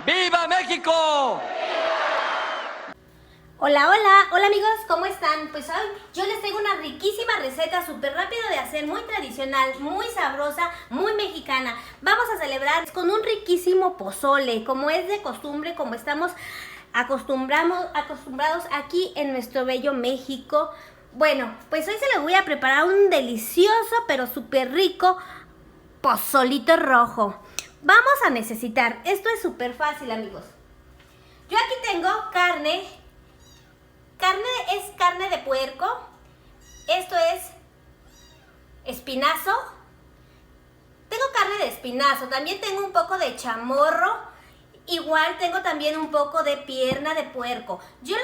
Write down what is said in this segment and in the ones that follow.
¡Viva México! Hola, hola, hola amigos, ¿cómo están? Pues hoy yo les traigo una riquísima receta súper rápida de hacer, muy tradicional, muy sabrosa, muy mexicana. Vamos a celebrar con un riquísimo pozole, como es de costumbre, como estamos acostumbrados aquí en nuestro bello México. Bueno, pues hoy se les voy a preparar un delicioso pero súper rico pozolito rojo. Vamos a necesitar, esto es súper fácil amigos. Yo aquí tengo carne de puerco, esto es espinazo, tengo carne de espinazo, también tengo un poco de chamorro, igual tengo también un poco de pierna de puerco. Yo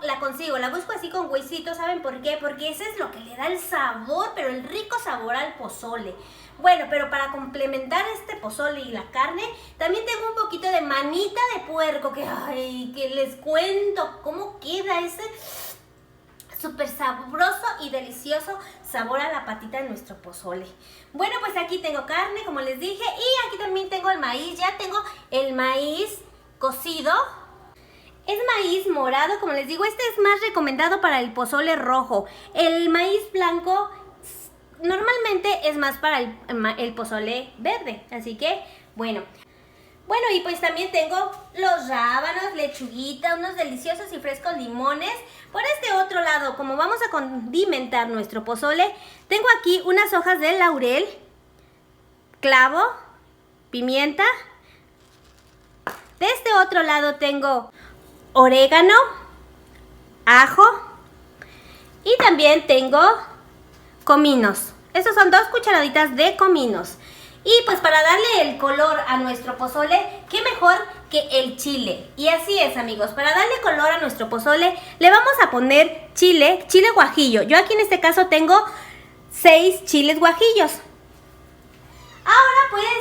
la consigo, la busco así con huesitos, ¿saben por qué? Porque ese es lo que le da el sabor, pero el rico sabor al pozole. Bueno, pero para complementar este pozole y la carne, también tengo un poquito de manita de puerco, que les cuento cómo queda ese súper sabroso y delicioso sabor a la patita de nuestro pozole. Bueno, pues aquí tengo carne, como les dije, y aquí también tengo el maíz. Ya tengo el maíz cocido. Es maíz morado, como les digo, este es más recomendado para el pozole rojo. El maíz blanco normalmente es más para el pozole verde, así que bueno, y pues también tengo los rábanos, lechuguita, unos deliciosos y frescos limones. Por este otro lado, como vamos a condimentar nuestro pozole, tengo aquí unas hojas de laurel, clavo, pimienta. De este otro lado tengo orégano, ajo y también tengo cominos. Estos son 2 cucharaditas de cominos. Y pues para darle el color a nuestro pozole, qué mejor que el chile. Y así es amigos, para darle color a nuestro pozole le vamos a poner chile guajillo. Yo aquí en este caso tengo 6 chiles guajillos.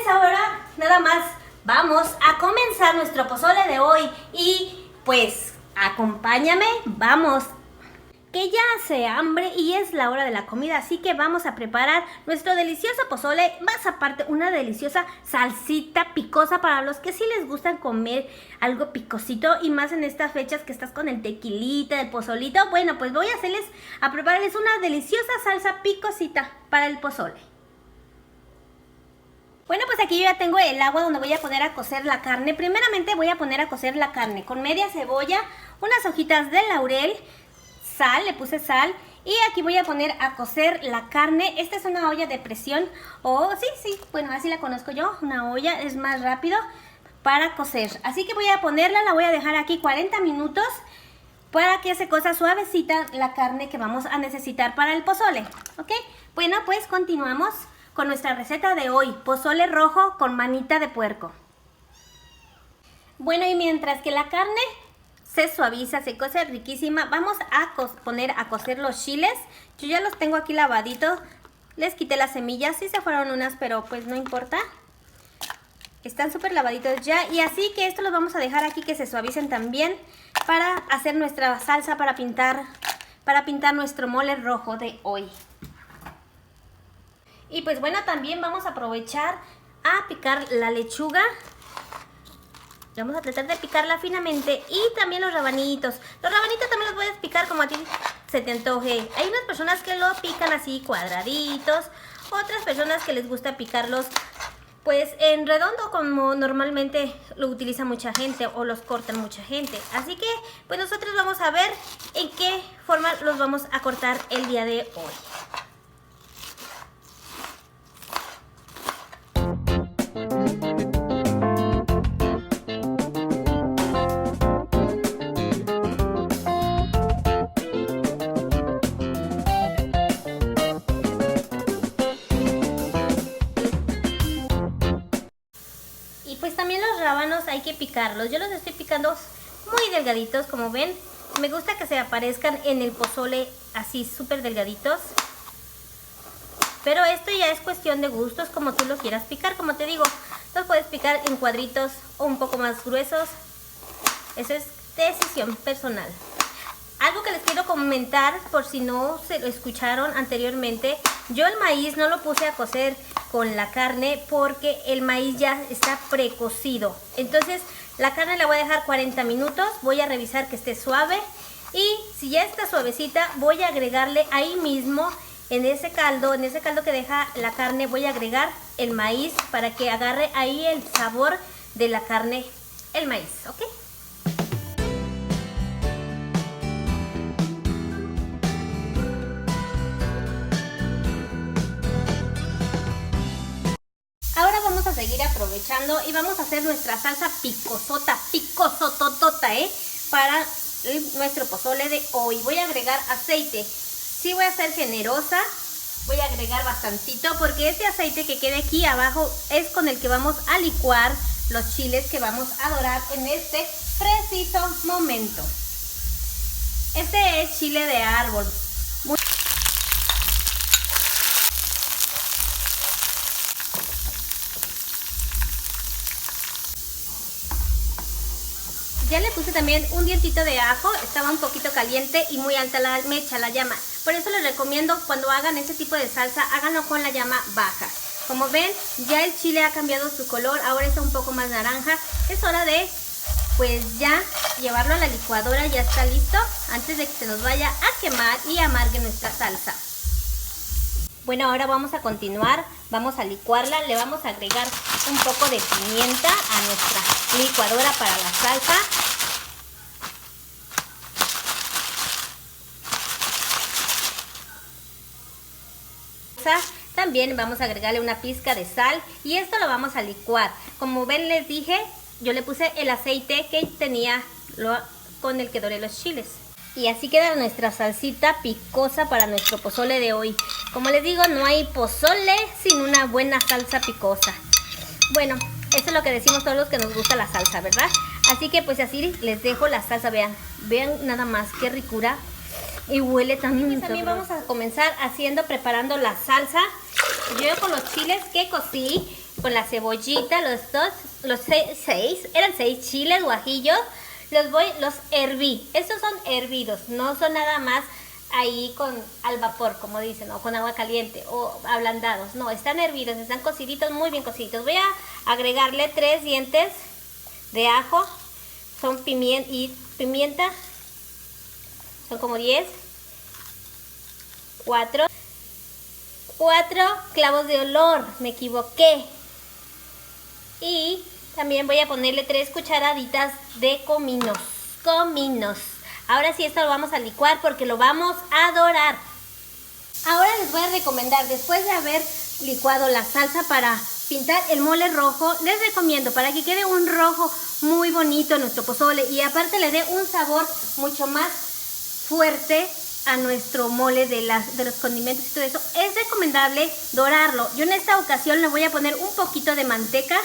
Ahora nada más vamos a comenzar nuestro pozole de hoy. Y pues acompáñame, vamos. Que ya hace hambre y es la hora de la comida, así que vamos a preparar nuestro delicioso pozole, más aparte una deliciosa salsita picosa para los que sí les gustan comer algo picosito y más en estas fechas que estás con el tequilita, el pozolito. Bueno, pues voy a prepararles una deliciosa salsa picosita para el pozole. Bueno, pues aquí yo ya tengo el agua donde voy a poner a cocer la carne. Primeramente voy a poner a cocer la carne con media cebolla, unas hojitas de laurel, sal, le puse sal y aquí voy a poner a cocer la carne. Esta es una olla de presión bueno, así la conozco yo, una olla, es más rápido para cocer. Así que voy a ponerla, la voy a dejar aquí 40 minutos para que se cosa suavecita la carne que vamos a necesitar para el pozole, ¿ok? Bueno, pues continuamos con nuestra receta de hoy, pozole rojo con manita de puerco. Bueno, y mientras que la carne se suaviza, se cose riquísima, vamos a poner a cocer los chiles. Yo ya los tengo aquí lavaditos, les quité las semillas, sí se fueron unas, pero pues no importa. Están súper lavaditos ya, y así que esto los vamos a dejar aquí que se suavicen también para hacer nuestra salsa para pintar nuestro mole rojo de hoy. Y pues bueno, también vamos a aprovechar a picar la lechuga. Vamos a tratar de picarla finamente y también los rabanitos. Los rabanitos también los puedes picar como a ti se te antoje. Hay unas personas que lo pican así cuadraditos, otras personas que les gusta picarlos pues en redondo como normalmente lo utiliza mucha gente o los cortan mucha gente. Así que pues nosotros vamos a ver en qué forma los vamos a cortar el día de hoy. Pues también los rábanos hay que picarlos. Yo los estoy picando muy delgaditos, como ven. Me gusta que se aparezcan en el pozole así súper delgaditos. Pero esto ya es cuestión de gustos, como tú lo quieras picar. Como te digo, los puedes picar en cuadritos o un poco más gruesos. Eso es decisión personal. Algo que les quiero comentar, por si no se lo escucharon anteriormente, yo el maíz no lo puse a cocer con la carne porque el maíz ya está precocido. Entonces la carne la voy a dejar 40 minutos, voy a revisar que esté suave y si ya está suavecita voy a agregarle ahí mismo en ese caldo que deja la carne, voy a agregar el maíz para que agarre ahí el sabor de la carne, el maíz, ¿ok? Ahora vamos a seguir aprovechando y vamos a hacer nuestra salsa picosototota, para nuestro pozole de hoy. Voy a agregar aceite. Sí voy a ser generosa, voy a agregar bastantito porque este aceite que quede aquí abajo es con el que vamos a licuar los chiles que vamos a dorar en este preciso momento. Este es chile de árbol. Ya le puse también un dientito de ajo, estaba un poquito caliente y muy alta la mecha, la llama. Por eso les recomiendo cuando hagan este tipo de salsa, háganlo con la llama baja. Como ven, ya el chile ha cambiado su color, ahora está un poco más naranja. Es hora de, pues ya, llevarlo a la licuadora, ya está listo, antes de que se nos vaya a quemar y amargue nuestra salsa. Bueno, ahora vamos a continuar, vamos a licuarla, le vamos a agregar un poco de pimienta a nuestra licuadora para la salsa. También vamos a agregarle una pizca de sal y esto lo vamos a licuar. Como ven, les dije, yo le puse el aceite que tenía con el que doré los chiles. Y así queda nuestra salsita picosa para nuestro pozole de hoy. Como les digo, no hay pozole sin una buena salsa picosa. Bueno, eso es lo que decimos todos los que nos gusta la salsa, ¿verdad? Así que pues así les dejo la salsa, vean nada más qué ricura. Y huele también. También vamos a comenzar preparando la salsa. Yo con los chiles que cocí, con la cebollita, eran 6 chiles guajillos. Los herví. Estos son hervidos, no son nada más ahí al vapor, como dicen, o con agua caliente, o ablandados. No, están hervidos, están cociditos, muy bien cociditos. Voy a agregarle 3 dientes de ajo, son pimienta, son como 10, 4 clavos de olor, me equivoqué. Y también voy a ponerle 3 cucharaditas de cominos. Ahora sí, esto lo vamos a licuar porque lo vamos a dorar. Ahora les voy a recomendar, después de haber licuado la salsa para pintar el mole rojo, les recomiendo para que quede un rojo muy bonito en nuestro pozole y aparte le dé un sabor mucho más fuerte a nuestro mole de los condimentos y todo eso, es recomendable dorarlo. Yo en esta ocasión le voy a poner un poquito de manteca.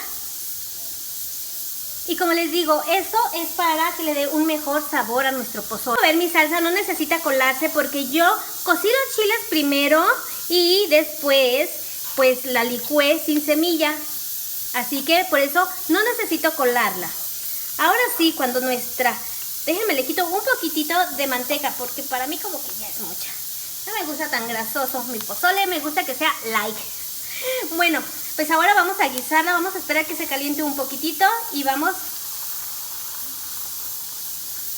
Y como les digo, esto es para que le dé un mejor sabor a nuestro pozole. A ver, mi salsa no necesita colarse porque yo cocí los chiles primero y después pues la licué sin semilla. Así que por eso no necesito colarla. Ahora sí, cuando déjenme le quito un poquitito de manteca porque para mí como que ya es mucha. No me gusta tan grasoso mi pozole, me gusta que sea light. Bueno, pues ahora vamos a guisarla, vamos a esperar que se caliente un poquitito y vamos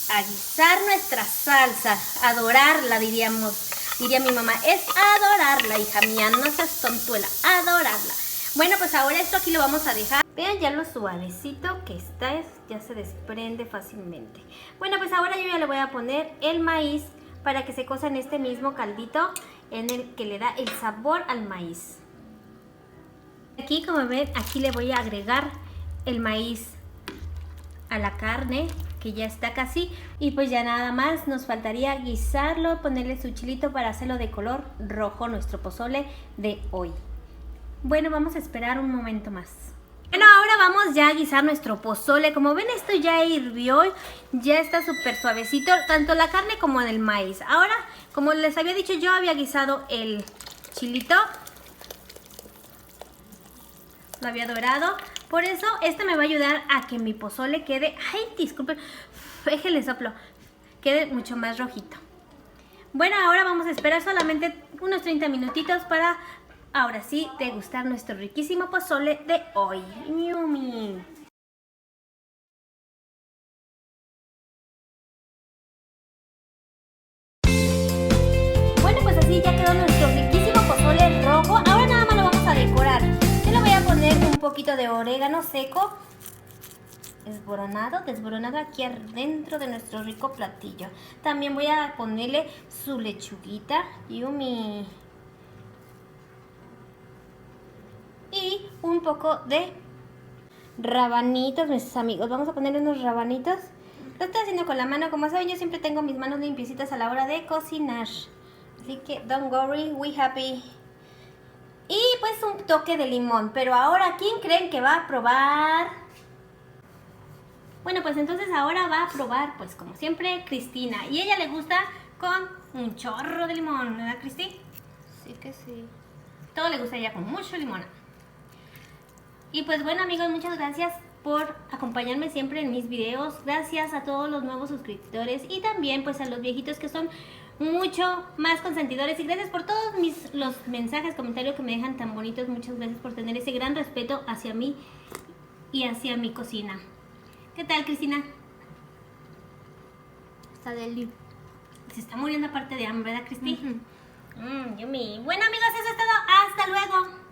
a guisar nuestra salsa, a dorarla diría mi mamá, es adorarla, hija mía, no seas tontuela, adorarla. Bueno, pues ahora esto aquí lo vamos a dejar. Vean ya lo suavecito que está, ya se desprende fácilmente. Bueno, pues ahora yo ya le voy a poner el maíz para que se cosa en este mismo caldito en el que le da el sabor al maíz. Aquí, como ven, aquí le voy a agregar el maíz a la carne, que ya está casi. Y pues ya nada más nos faltaría guisarlo, ponerle su chilito para hacerlo de color rojo, nuestro pozole de hoy. Bueno, vamos a esperar un momento más. Bueno, ahora vamos ya a guisar nuestro pozole. Como ven, esto ya hirvió, ya está súper suavecito, tanto la carne como el maíz. Ahora, como les había dicho, yo había guisado el chilito. Lo había dorado, por eso este me va a ayudar a que mi pozole quede, ay, disculpen, déjenle soplo, quede mucho más rojito. Bueno, ahora vamos a esperar solamente unos 30 minutitos para ahora sí, degustar nuestro riquísimo pozole de hoy. ¡Yummy! Bueno, pues así ya quedó nuestro riquísimo pozole rojo. Ahora nada más lo vamos a decorar. Yo le voy a poner un poquito de orégano seco, desboronado aquí adentro de nuestro rico platillo. También voy a ponerle su lechuguita, yummy. Y un poco de rabanitos, mis amigos. Vamos a ponerle unos rabanitos. Lo estoy haciendo con la mano. Como saben, yo siempre tengo mis manos limpiecitas a la hora de cocinar. Así que, don't worry, we happy. Y pues un toque de limón. Pero ahora, ¿quién creen que va a probar? Bueno, pues entonces ahora va a probar, pues como siempre, Cristina. Y a ella le gusta con un chorro de limón, ¿verdad, Cristi? Sí que sí. Todo le gusta a ella con mucho limón. Y pues bueno, amigos, muchas gracias por acompañarme siempre en mis videos. Gracias a todos los nuevos suscriptores y también pues a los viejitos que son mucho más consentidores. Y gracias por todos los mensajes, comentarios que me dejan tan bonitos. Muchas gracias por tener ese gran respeto hacia mí y hacia mi cocina. ¿Qué tal, Cristina? Está deli. Se está muriendo aparte de hambre, ¿verdad, Cristi? Ujú. Yummy. Bueno, amigos, eso es todo. Hasta luego.